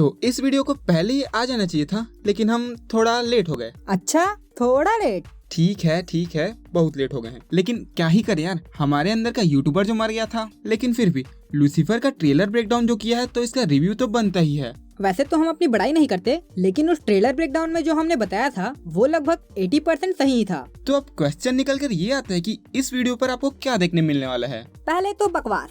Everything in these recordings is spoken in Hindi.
तो इस वीडियो को पहले ही आ जाना चाहिए था, लेकिन हम थोड़ा लेट हो गए। अच्छा, थोड़ा लेट? ठीक है, बहुत लेट हो गए हैं, लेकिन क्या ही करें यार, हमारे अंदर का यूट्यूबर जो मर गया था। लेकिन फिर भी लूसीफर का ट्रेलर ब्रेकडाउन जो किया है, तो इसका रिव्यू तो बनता ही है। वैसे तो हम अपनी बड़ाई नहीं करते, लेकिन उस ट्रेलर ब्रेकडाउन में जो हमने बताया था वो लगभग 80% सही ही था। तो अब क्वेश्चन निकल कर ये आता है कि इस वीडियो पर आपको क्या देखने मिलने वाला है। पहले तो बकवास,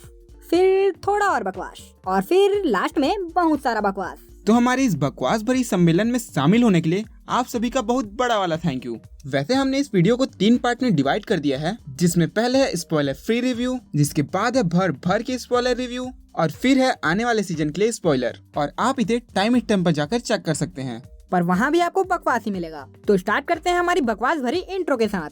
फिर थोड़ा और बकवास, और फिर लास्ट में बहुत सारा बकवास। तो हमारे इस बकवास भरी सम्मेलन में शामिल होने के लिए आप सभी का बहुत बड़ा वाला थैंक यू। वैसे हमने इस वीडियो को 3 पार्ट में डिवाइड कर दिया है, जिसमें पहले है स्पॉइलर फ्री रिव्यू, जिसके बाद है भर भर के स्पॉइलर रिव्यू, और फिर है आने वाले सीजन के लिए स्पॉइलर। और आप इसे टाइम स्टैम्प पर जाकर चेक कर सकते हैं, पर वहाँ भी आपको बकवास ही मिलेगा। तो स्टार्ट करते हैं हमारी बकवास भरी इंट्रो के साथ।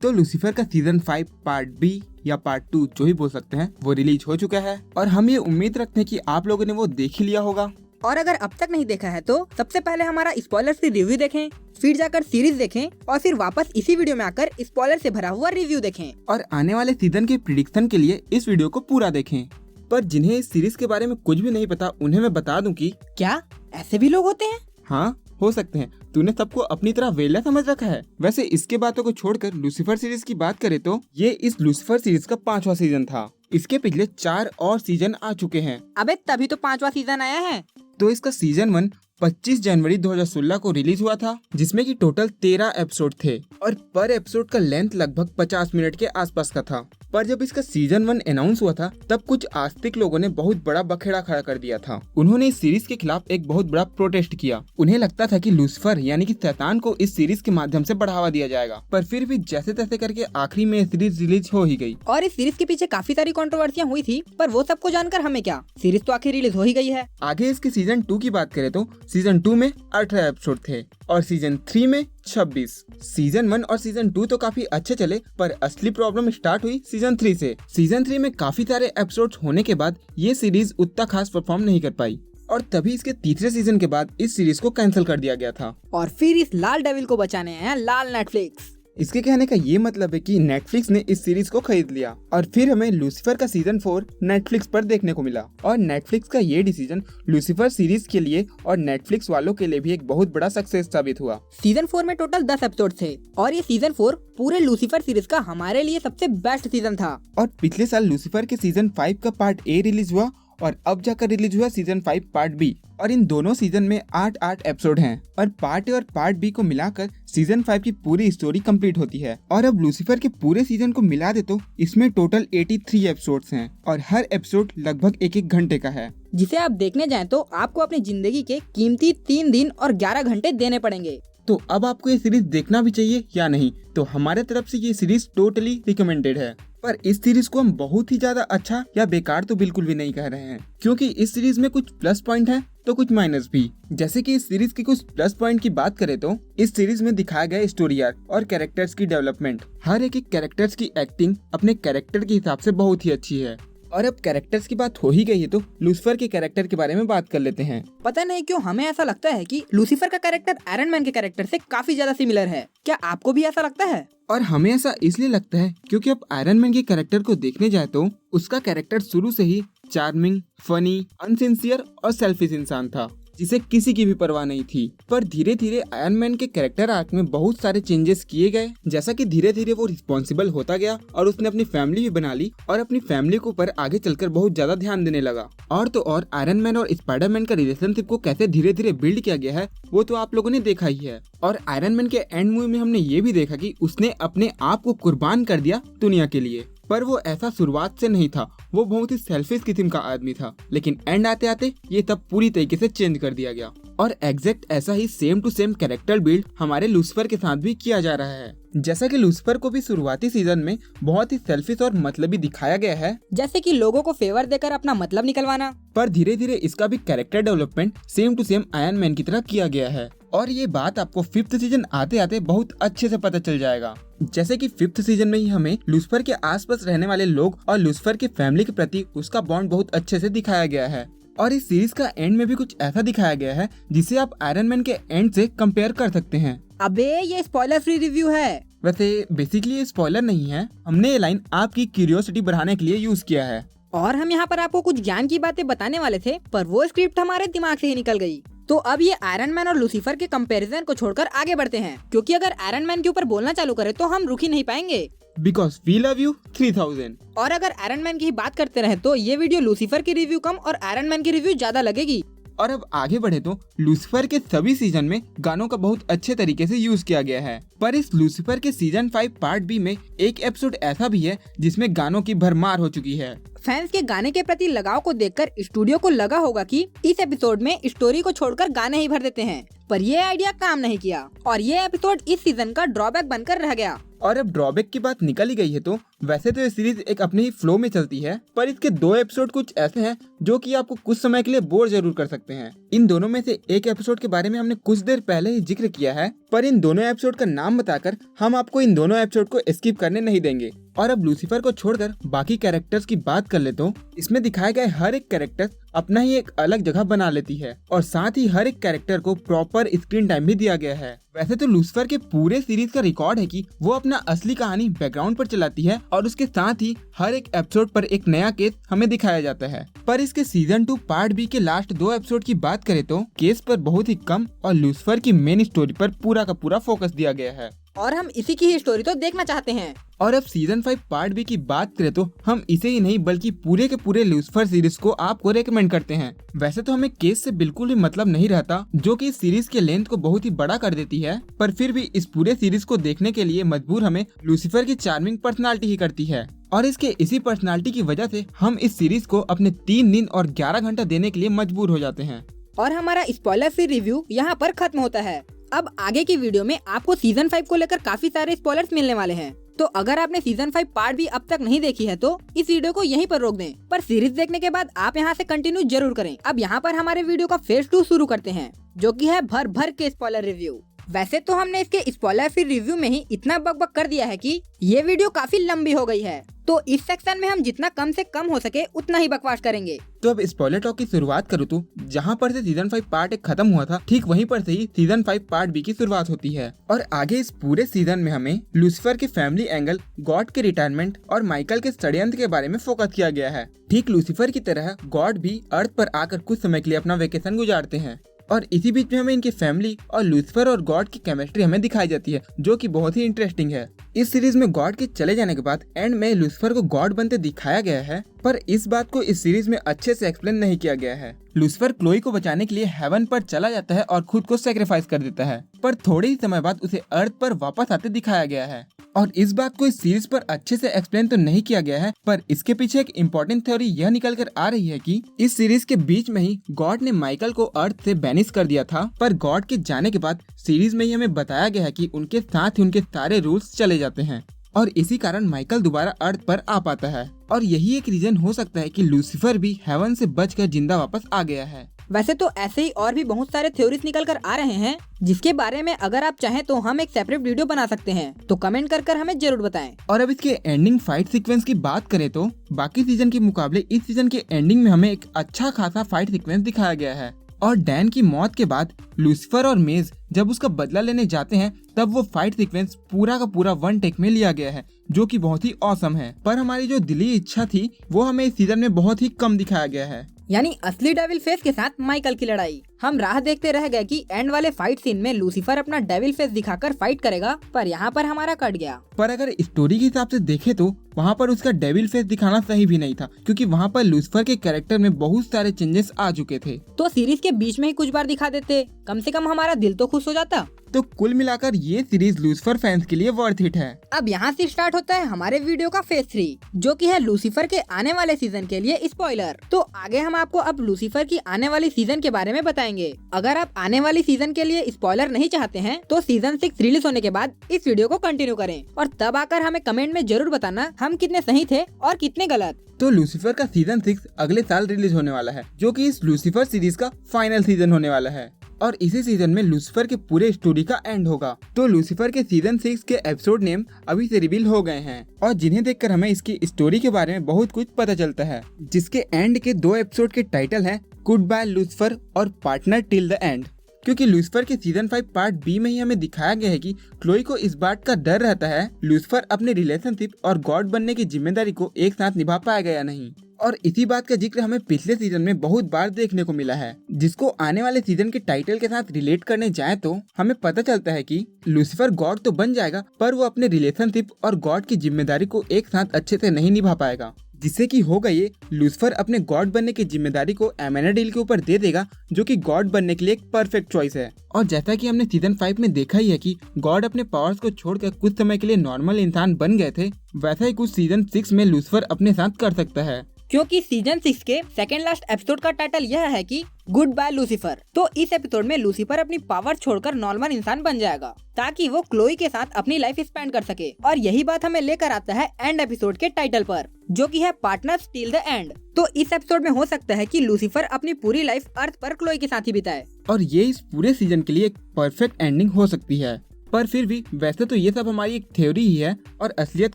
तो लूसीफर का सीजन 5 पार्ट बी या पार्ट 2 जो ही बोल सकते हैं, वो रिलीज हो चुका है और हम ये उम्मीद रखते हैं कि आप लोगों ने वो देख ही लिया होगा। और अगर अब तक नहीं देखा है तो सबसे पहले हमारा स्पॉइलर फ्री रिव्यू देखें, फिर जाकर सीरीज देखें, और फिर वापस इसी वीडियो में आकर स्पॉइलर से भरा हुआ रिव्यू देखें। और आने वाले सीजन के प्रिडिक्शन के लिए इस वीडियो को पूरा देखें। पर जिन्हें इस सीरीज के बारे में कुछ भी नहीं पता, उन्हें मैं बता दूं कि क्या ऐसे भी लोग होते हैं? हाँ, हो सकते हैं। तूने सबको अपनी तरह वेला समझ रखा है। वैसे इसके बातों को छोड़कर लूसीफर सीरीज की बात करें तो ये इस लूसीफर सीरीज का 5वां सीजन था। इसके पिछले 4 और सीजन आ चुके हैं। अबे तभी तो 5वां सीजन आया है। तो इसका सीजन 1 25 जनवरी 2016 को रिलीज हुआ था, जिसमें कि टोटल 13 एपिसोड थे और पर एपिसोड का लेंथ लगभग 50 मिनट के आसपास का था। पर जब इसका सीजन 1 अनाउंस हुआ था, तब कुछ आस्तिक लोगों ने बहुत बड़ा बखेड़ा खड़ा कर दिया था। उन्होंने इस सीरीज के खिलाफ एक बहुत बड़ा प्रोटेस्ट किया। उन्हें लगता था कि लूसीफर यानी कि शैतान को इस सीरीज के माध्यम से बढ़ावा दिया जाएगा। पर फिर भी जैसे तैसे करके आखिरी में सीरीज रिलीज हो ही गई। और इस सीरीज के पीछे काफी सारी कंट्रोवर्सियां हुई थी, पर वो सबको जानकर हमें क्या, सीरीज तो आखिर रिलीज हो ही गई है। आगे इसके सीजन 2 की बात करें तो सीजन 2 में 18 एपिसोड थे और सीजन 3 में 26। सीजन 1 और सीजन 2 तो काफी अच्छे चले, पर असली प्रॉब्लम स्टार्ट हुई सीजन 3 से। सीजन 3 में काफी सारे एपिसोड्स होने के बाद ये सीरीज उतना खास परफॉर्म नहीं कर पाई और तभी इसके तीसरे सीजन के बाद इस सीरीज को कैंसिल कर दिया गया था। और फिर इस लाल डेविल को बचाने आया लाल नेटफ्लिक्स। इसके कहने का ये मतलब है कि नेटफ्लिक्स ने इस सीरीज को खरीद लिया और फिर हमें लूसीफर का सीजन 4 नेटफ्लिक्स पर देखने को मिला। और नेटफ्लिक्स का ये डिसीजन लूसीफर सीरीज के लिए और नेटफ्लिक्स वालों के लिए भी एक बहुत बड़ा सक्सेस साबित हुआ। सीजन 4 में टोटल 10 एपिसोड थे और ये सीजन 4 पूरे लूसीफर सीरीज का हमारे लिए सबसे बेस्ट सीजन था। और पिछले साल लूसीफर के सीजन 5 का पार्ट ए रिलीज हुआ और अब जाकर रिलीज हुआ सीजन 5 पार्ट बी, और इन दोनों सीजन में 8 एपिसोड हैं और पार्ट ए और पार्ट बी को मिलाकर सीजन 5 की पूरी स्टोरी कंप्लीट होती है। और अब लूसीफर के पूरे सीजन को मिला दे तो इसमें टोटल 83 एपिसोड्स हैं और हर एपिसोड लगभग 1-1 घंटे का है, जिसे आप देखने जाएं तो आपको अपनी जिंदगी के कीमती 3 दिन और 11 घंटे देने पड़ेंगे। तो अब आपको ये सीरीज देखना भी चाहिए या नहीं? तो हमारे तरफ से ये सीरीज टोटली रिकमेंडेड है। पर इस सीरीज को हम बहुत ही ज्यादा अच्छा या बेकार तो बिल्कुल भी नहीं कह रहे हैं, क्योंकि इस सीरीज में कुछ प्लस पॉइंट है तो कुछ माइनस भी। जैसे कि इस सीरीज के कुछ प्लस पॉइंट की बात करें तो इस सीरीज में दिखाया गया स्टोरी आर्क और कैरेक्टर्स की डेवलपमेंट, हर एक कैरेक्टर्स की एक्टिंग अपने कैरेक्टर के हिसाब से बहुत ही अच्छी है। और अब कैरेक्टर्स की बात हो ही गई है तो लूसीफर के कैरेक्टर के बारे में बात कर लेते हैं। पता नहीं क्यों हमें ऐसा लगता है कि लूसीफर का कैरेक्टर आयरन मैन के कैरेक्टर से काफी ज्यादा सिमिलर है। क्या आपको भी ऐसा लगता है? और हमें ऐसा इसलिए लगता है क्योंकि अब आयरन मैन के कैरेक्टर को देखने जाए तो उसका कैरेक्टर शुरू से ही चार्मिंग, फनी, अनसिंसियर और सेल्फिश इंसान था, जिसे किसी की भी परवाह नहीं थी। पर धीरे धीरे आयरन मैन के कैरेक्टर आर्क में बहुत सारे चेंजेस किए गए, जैसा कि धीरे धीरे वो रिस्पॉन्सिबल होता गया और उसने अपनी फैमिली भी बना ली और अपनी फैमिली के ऊपर आगे चलकर बहुत ज्यादा ध्यान देने लगा। और तो और आयरन मैन और स्पाइडरमैन का रिलेशनशिप को कैसे धीरे धीरे बिल्ड किया गया है वो तो आप लोगों ने देखा ही है। और आयरन मैन के एंड मूवी में हमने ये भी देखा कि उसने अपने आप को कुर्बान कर दिया दुनिया के लिए। पर वो ऐसा शुरुआत से नहीं था, वो बहुत ही सेल्फिश किस्म का आदमी था, लेकिन एंड आते आते ये तब पूरी तरीके से चेंज कर दिया गया। और एग्जैक्ट ऐसा ही same to same character build हमारे लूसीफर के साथ भी किया जा रहा है। जैसा कि लूसीफर को भी शुरुआती सीजन में बहुत ही सेल्फिश और मतलबी दिखाया गया है, जैसे कि लोगों को फेवर देकर अपना मतलब निकलवाना। पर धीरे धीरे इसका भी character development same to same Iron Man की तरह किया गया है। और ये बात आपको 5th सीजन आते आते बहुत अच्छे से पता चल जाएगा। जैसे कि 5th सीजन में ही हमें लूसीफर के आसपास रहने वाले लोग और लूसीफर की फैमिली के प्रति उसका बॉन्ड बहुत अच्छे से दिखाया गया है। और इस सीरीज का एंड में भी कुछ ऐसा दिखाया गया है जिसे आप आयरन मैन के एंड से कंपेयर कर सकते हैं। अबे ये स्पॉइलर फ्री रिव्यू है। वैसे बेसिकली ये स्पॉइलर नहीं है, हमने ये लाइन आपकी क्यूरियोसिटी बढ़ाने के लिए यूज किया है। और हम यहाँ पर आपको कुछ ज्ञान की बातें बताने वाले थे, पर वो स्क्रिप्ट हमारे दिमाग से ही निकल गई। तो अब ये आयरन मैन और लूसीफर के कंपैरिजन को छोड़कर आगे बढ़ते हैं, क्योंकि अगर आयरन मैन के ऊपर बोलना चालू करें तो हम रुक ही नहीं पाएंगे। Because we love you 3000। और अगर आयरन मैन की ही बात करते रहे तो ये वीडियो लूसीफर की रिव्यू कम और आयरन मैन की रिव्यू ज्यादा लगेगी। और अब आगे बढ़े तो लूसीफर के सभी सीजन में गानों का बहुत अच्छे तरीके से यूज किया गया है, पर इस लूसीफर के सीजन 5 पार्ट बी में एक एपिसोड ऐसा भी है जिसमें गानों की भरमार हो चुकी है। फैंस के गाने के प्रति लगाव को देखकर स्टूडियो को लगा होगा कि इस एपिसोड में स्टोरी को छोड़कर गाने ही भर देते हैं, पर ये आइडिया काम नहीं किया और ये एपिसोड इस सीजन का ड्रॉबैक बनकर रह गया। और अब ड्रॉबैक की बात निकल ही गई है तो वैसे तो ये सीरीज एक अपने ही फ्लो में चलती है, पर इसके 2 एपिसोड कुछ ऐसे हैं जो कि आपको कुछ समय के लिए बोर जरूर कर सकते हैं। इन दोनों में से एक एपिसोड के बारे में हमने कुछ देर पहले ही जिक्र किया है, पर इन दोनों एपिसोड का नाम बताकर हम आपको इन दोनों एपिसोड को स्किप करने नहीं देंगे। और अब लूसीफर को छोड़कर बाकी कैरेक्टर्स की बात कर ले तो इसमें दिखाए गए हर एक कैरेक्टर अपना ही एक अलग जगह बना लेती है और साथ ही हर एक कैरेक्टर को प्रॉपर स्क्रीन टाइम भी दिया गया है। वैसे तो लूसीफर के पूरे सीरीज का रिकॉर्ड है कि वो अपना असली कहानी बैकग्राउंड पर चलाती है और उसके साथ ही हर एक एपिसोड पर एक नया केस हमें दिखाया जाता है। पर इसके सीजन 2 पार्ट बी के लास्ट 2 एपिसोड की बात करें तो केस पर बहुत ही कम और लूसीफर की मेन स्टोरी पर पूरा का पूरा फोकस दिया गया है। और हम इसी की ही स्टोरी तो देखना चाहते हैं। और अब सीजन 5 पार्ट बी की बात करें तो हम इसे ही नहीं बल्कि पूरे के पूरे लूसीफर सीरीज को आपको रेकमेंड करते हैं। वैसे तो हमें केस से बिल्कुल भी मतलब नहीं रहता, जो कि इस सीरीज के लेंथ को बहुत ही बड़ा कर देती है, पर फिर भी इस पूरे सीरीज को देखने के लिए मजबूर हमें लूसीफर की चार्मिंग पर्सनालिटी ही करती है। और इसके इसी पर्सनालिटी की वजह से हम इस सीरीज को अपने 3 दिन और 11 घंटा देने के लिए मजबूर हो जाते हैं। और हमारा स्पॉइलर फ्री रिव्यू यहाँ पर खत्म होता है। अब आगे की वीडियो में आपको सीजन 5 को लेकर काफी सारे स्पॉयलर्स मिलने वाले हैं, तो अगर आपने सीजन 5 पार्ट भी अब तक नहीं देखी है तो इस वीडियो को यहीं पर रोक दें, पर सीरीज देखने के बाद आप यहाँ से कंटिन्यू जरूर करें। अब यहाँ पर हमारे वीडियो का फेज 2 शुरू करते हैं, जो कि है भर भर के स्पॉइलर रिव्यू। वैसे तो हमने इसके स्पॉइलर फ्री रिव्यू में ही इतना बकबक कर दिया है कि ये वीडियो काफी लंबी हो गई है, तो इस सेक्शन में हम जितना कम से कम हो सके उतना ही बकवास करेंगे। तो अब स्पॉइलर टॉक की शुरुआत करूँ तो जहाँ पर से सीजन 5 पार्ट 1 खत्म हुआ था, ठीक वहीं पर से ही सीजन 5 पार्ट बी की शुरुआत होती है। और आगे इस पूरे सीजन में हमें लूसीफर के फैमिली एंगल, गॉड के रिटायरमेंट और माइकल के षड्यंत्र के बारे में फोकस किया गया है। ठीक लूसीफर की तरह गॉड भी अर्थ पर आकर कुछ समय के लिए अपना वेकेशन गुजारते हैं और इसी बीच में हमें इनकी फैमिली और लूसीफर और गॉड की केमिस्ट्री हमें दिखाई जाती है, जो कि बहुत ही इंटरेस्टिंग है। इस सीरीज में गॉड के चले जाने के बाद एंड में लूसीफर को गॉड बनते दिखाया गया है, पर इस बात को इस सीरीज में अच्छे से एक्सप्लेन नहीं किया गया है। लूसीफर क्लोई को बचाने के लिए हेवन पर चला जाता है और खुद को सैक्रिफाइस कर देता है, पर थोड़े ही समय बाद उसे अर्थ पर वापस आते दिखाया गया है। और इस बात को इस सीरीज पर अच्छे से एक्सप्लेन तो नहीं किया गया है, पर इसके पीछे एक इम्पोर्टेंट थ्योरी यह निकल कर आ रही है कि इस सीरीज के बीच में ही गॉड ने माइकल को अर्थ से बैनिश कर दिया था, पर गॉड के जाने के बाद सीरीज में ही हमें बताया गया है कि उनके साथ ही उनके सारे रूल्स चले जाते हैं और इसी कारण माइकल दोबारा अर्थ पर आ पाता है। और यही एक रीजन हो सकता है कि लूसीफर भी हेवन से बचकर जिंदा वापस आ गया है। वैसे तो ऐसे ही और भी बहुत सारे थ्योरीज निकल कर आ रहे हैं, जिसके बारे में अगर आप चाहें तो हम एक सेपरेट वीडियो बना सकते हैं, तो कमेंट कर हमें जरूर बताएं। और अब इसके एंडिंग फाइट सीक्वेंस की बात करें तो बाकी सीजन के मुकाबले इस सीजन के एंडिंग में हमें एक अच्छा खासा फाइट सीक्वेंस दिखाया गया है। और डैन की मौत के बाद लूसीफर और मेज जब उसका बदला लेने जाते हैं, तब वो फाइट सीक्वेंस पूरा का पूरा 1 टेक में लिया गया है, जो कि बहुत ही ऑसम है। पर हमारी जो दिली इच्छा थी वो हमें इस सीजन में बहुत ही कम दिखाया गया है, यानी असली डेविल फेस के साथ माइकल की लड़ाई। हम राह देखते रह गए कि एंड वाले फाइट सीन में लूसीफर अपना डेविल फेस दिखाकर फाइट करेगा, पर यहाँ पर हमारा कट गया। पर अगर स्टोरी के हिसाब से देखे तो वहाँ पर उसका डेविल फेस दिखाना सही भी नहीं था, क्योंकि वहाँ पर लूसीफर के कैरेक्टर में बहुत सारे चेंजेस आ चुके थे। तो सीरीज के बीच में ही कुछ बार दिखा देते, कम से कम हमारा दिल तो खुश हो जाता। तो कुल मिलाकर ये सीरीज लूसीफर फैंस के लिए वर्थ इट है। अब यहाँ से स्टार्ट होता है हमारे वीडियो का फेज 3, जो कि है लूसीफर के आने वाले सीजन के लिए स्पॉइलर। तो आगे हम आपको अब लूसीफर की आने वाली सीजन के बारे में बताएंगे। अगर आप आने वाली सीजन के लिए स्पॉइलर नहीं चाहते हैं तो सीजन 6 रिलीज होने के बाद इस वीडियो को कंटिन्यू करें और तब आकर हमें कमेंट में जरूर बताना हम कितने सही थे और कितने गलत। तो लूसीफर का सीजन 6 अगले साल रिलीज होने वाला है, जो कि इस लूसीफर सीरीज का फाइनल सीजन होने वाला है और इसी सीजन में लूसीफर के पूरे स्टोरी का एंड होगा। तो लूसीफर के सीजन 6 के एपिसोड नेम अभी से रिवील हो गए हैं और जिन्हें देखकर हमें इसकी स्टोरी के बारे में बहुत कुछ पता चलता है, जिसके एंड के 2 एपिसोड के टाइटल हैं गुड बाय लूसीफर और पार्टनर टिल द एंड। क्योंकि लूसीफर के सीजन 5 पार्ट बी में ही हमें दिखाया गया है कि क्लोई को इस बात का डर रहता है लूसीफर अपने रिलेशनशिप और गॉड बनने की जिम्मेदारी को एक साथ निभा पाएगा या नहीं। और इसी बात का जिक्र हमें पिछले सीजन में बहुत बार देखने को मिला है, जिसको आने वाले सीजन के टाइटल के साथ रिलेट करने जाए तो हमें पता चलता है कि लूसीफर गॉड तो बन जाएगा पर वो अपने रिलेशनशिप और गॉड की जिम्मेदारी को एक साथ अच्छे से नहीं निभा पाएगा, जिससे कि होगा ये लूसीफर अपने गॉड बनने की जिम्मेदारी को एमेनाडिल के ऊपर दे देगा, जो कि गॉड बनने के लिए एक परफेक्ट चॉइस है। और जैसा कि हमने सीजन 5 में देखा ही है कि गॉड अपने पावर्स को छोड़कर कुछ समय के लिए नॉर्मल इंसान बन गए थे, वैसा ही कुछ सीजन 6 में लूसीफर अपने साथ कर सकता है। क्योंकि सीजन 6 के सेकेंड लास्ट एपिसोड का टाइटल यह है कि गुड बाय लूसीफर। तो इस एपिसोड में लूसीफर अपनी पावर छोड़कर नॉर्मल इंसान बन जाएगा ताकि वो क्लोई के साथ अपनी लाइफ स्पेंड कर सके। और यही बात हमें लेकर आता है एंड एपिसोड के टाइटल पर, जो कि है पार्टनर्स टिल द एंड। तो इस एपिसोड में हो सकता है कि लूसीफर अपनी पूरी लाइफ अर्थ पर क्लोई के साथ ही बिताए और ये इस पूरे सीजन के लिए एक परफेक्ट एंडिंग हो सकती है। पर फिर भी वैसे तो ये सब हमारी एक थ्योरी ही है और असलियत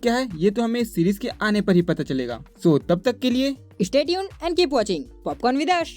क्या है ये तो हमें इस सीरीज के आने पर ही पता चलेगा। सो तब तक के लिए stay tuned and keep watching popcorn with अश।